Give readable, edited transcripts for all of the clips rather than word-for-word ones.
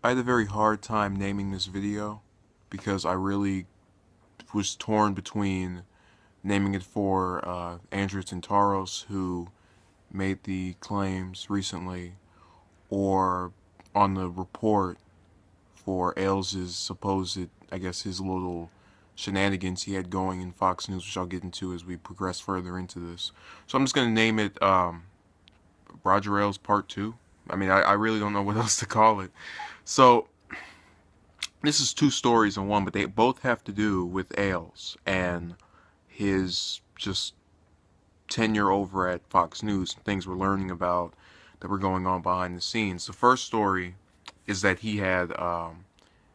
I had a very hard time naming this video because I really was torn between naming it for Andrew Tintaros, who made the claims recently, or on the report for Ailes' supposed, I guess, his little shenanigans he had going in Fox News, which I'll get into as we progress further into this. So I'm just going to name it Roger Ailes Part 2. I mean, I really don't know what else to call it. So this is two stories in one, but they both have to do with Ailes and his just tenure over at Fox News, things we're learning about that were going on behind the scenes. The first story is that he had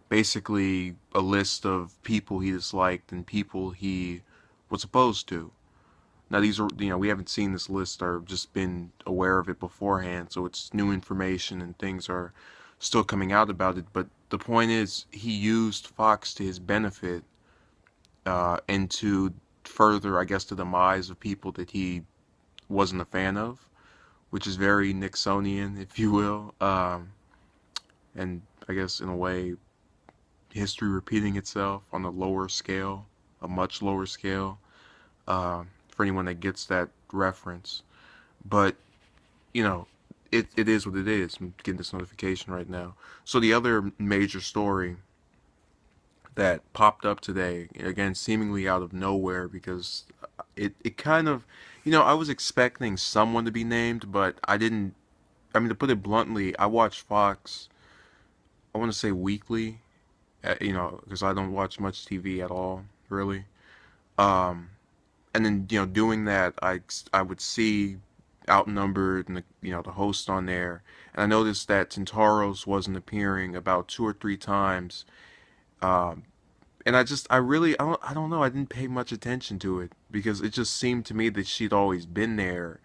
basically a list of people he disliked and people he was opposed to. Now these are, we haven't seen this list or just been aware of it beforehand, so it's new information and things are still coming out about it. But the point is, he used Fox to his benefit and to further, I guess, the demise of people that he wasn't a fan of, which is very Nixonian, if you will, and I guess in a way, history repeating itself on a lower scale, a much lower scale, for anyone that gets that reference. But, you know, it is what it is. I'm getting this notification right now. So the other major story that popped up today, again, seemingly out of nowhere, because it kind of, I was expecting someone to be named, but I didn't. I mean, to put it bluntly, I watch Fox, I want to say weekly, because I don't watch much TV at all, really. Um, and then, doing that, I would see Outnumbered and the host on there, and I noticed that Tintaros wasn't appearing about two or three times. Um, and I don't know, I didn't pay much attention to it because it just seemed to me that she'd always been there,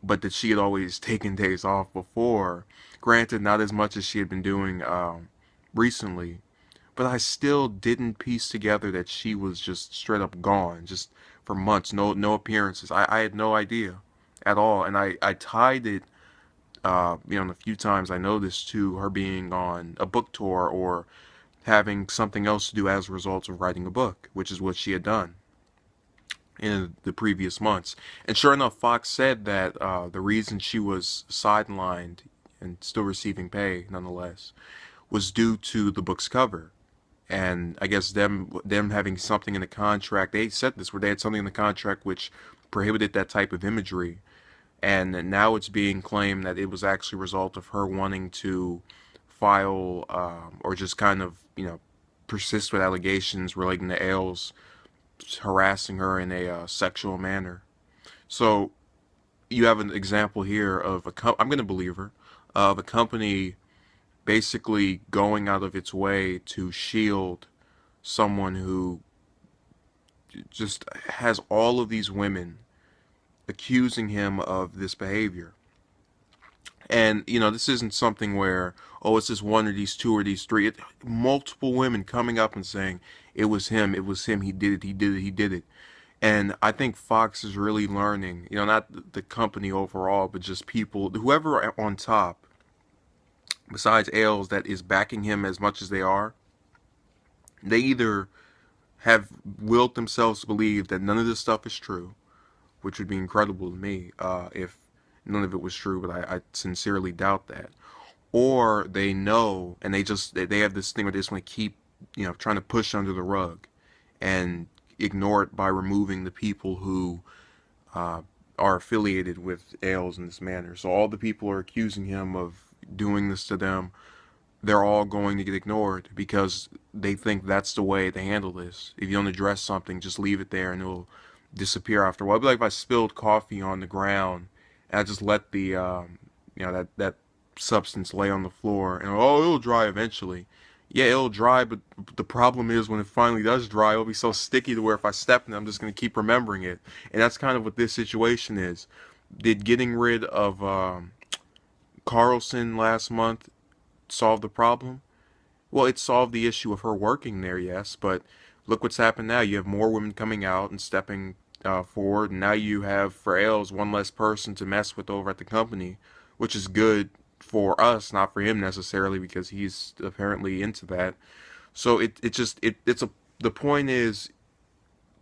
but that she had always taken days off before. Granted, not as much as she had been doing recently, but I still didn't piece together that she was just straight up gone, just for months, no appearances. I had no idea at all, and I tied it, the few times I noticed to her being on a book tour or having something else to do as a result of writing a book, which is what she had done in the previous months. And sure enough, Fox said that the reason she was sidelined and still receiving pay nonetheless was due to the book's cover. And I guess them having something in the contract, they said this, where they had something in the contract which prohibited that type of imagery. And now it's being claimed that it was actually a result of her wanting to file or just kind of, persist with allegations relating to Ailes harassing her in a sexual manner. So you have an example here of I'm going to believe her, of a company basically going out of its way to shield someone who just has all of these women accusing him of this behavior. And, this isn't something where, oh, it's just one or these two or these three. Multiple women coming up and saying, it was him, he did it, he did it, he did it. And I think Fox is really learning, not the company overall, but just people, whoever on top, besides Ailes, that is backing him as much as they are, they either have willed themselves to believe that none of this stuff is true, which would be incredible to me if none of it was true, but I sincerely doubt that. Or they know, and they have this thing where they just want to keep, trying to push under the rug and ignore it by removing the people who uh, are affiliated with Ailes in this manner. So all the people are accusing him of doing this to them. They're all going to get ignored because they think that's the way to handle this. If you don't address something, just leave it there and it'll disappear after a while. It'd be like if I spilled coffee on the ground and I just let the that substance lay on the floor and it'll dry eventually. Yeah, it'll dry, but the problem is when it finally does dry, it'll be so sticky to where if I step in it, I'm just going to keep remembering it. And that's kind of what this situation is. Did getting rid of Carlson last month solve the problem? Well, it solved the issue of her working there, yes, but look what's happened now. You have more women coming out and stepping forward, and now you have, for Ailes, one less person to mess with over at the company, which is good for us, not for him necessarily, because he's apparently into that. So it just it's a the point is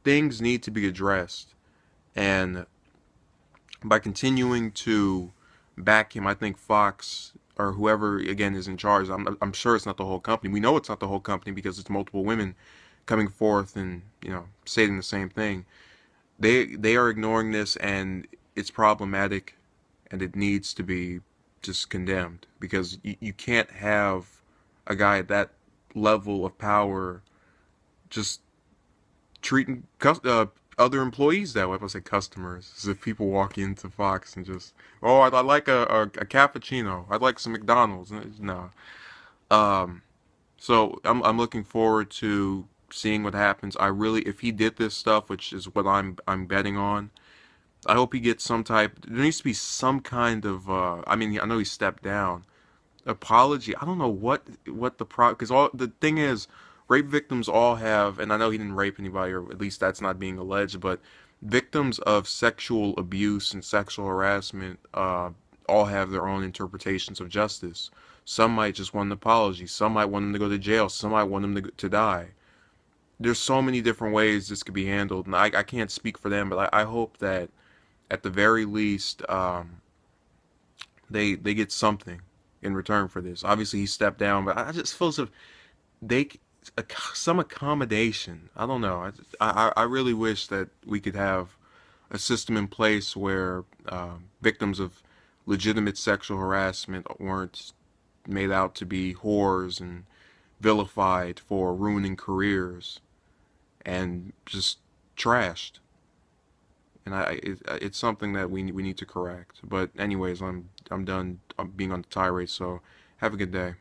things need to be addressed, and by continuing to back him, I think Fox or whoever again is in charge. I'm sure it's not the whole company. We know it's not the whole company because it's multiple women coming forth and stating the same thing. They are ignoring this, and it's problematic, and it needs to be just condemned because you can't have a guy at that level of power just treating other employees that way. If I say customers, as if people walk into Fox and just, oh, I'd like a cappuccino. I'd like some McDonald's. No. Um, so I'm looking forward to seeing what happens. I really, if he did this stuff, which is what I'm betting on, I hope he gets some type. There needs to be some kind of. I mean, I know he stepped down. Apology. I don't know what the pro because all the thing is, rape victims all have, and I know he didn't rape anybody, or at least that's not being alleged, but victims of sexual abuse and sexual harassment all have their own interpretations of justice. Some might just want an apology. Some might want them to go to jail. Some might want them to die. There's so many different ways this could be handled, and I can't speak for them, but I hope that at the very least they get something in return for this. Obviously, he stepped down, but I just feel as if they some accommodation. I don't know. I really wish that we could have a system in place where victims of legitimate sexual harassment weren't made out to be whores and vilified for ruining careers and just trashed. And it's something that we need to correct. But anyways, I'm done being on the tirade. So have a good day.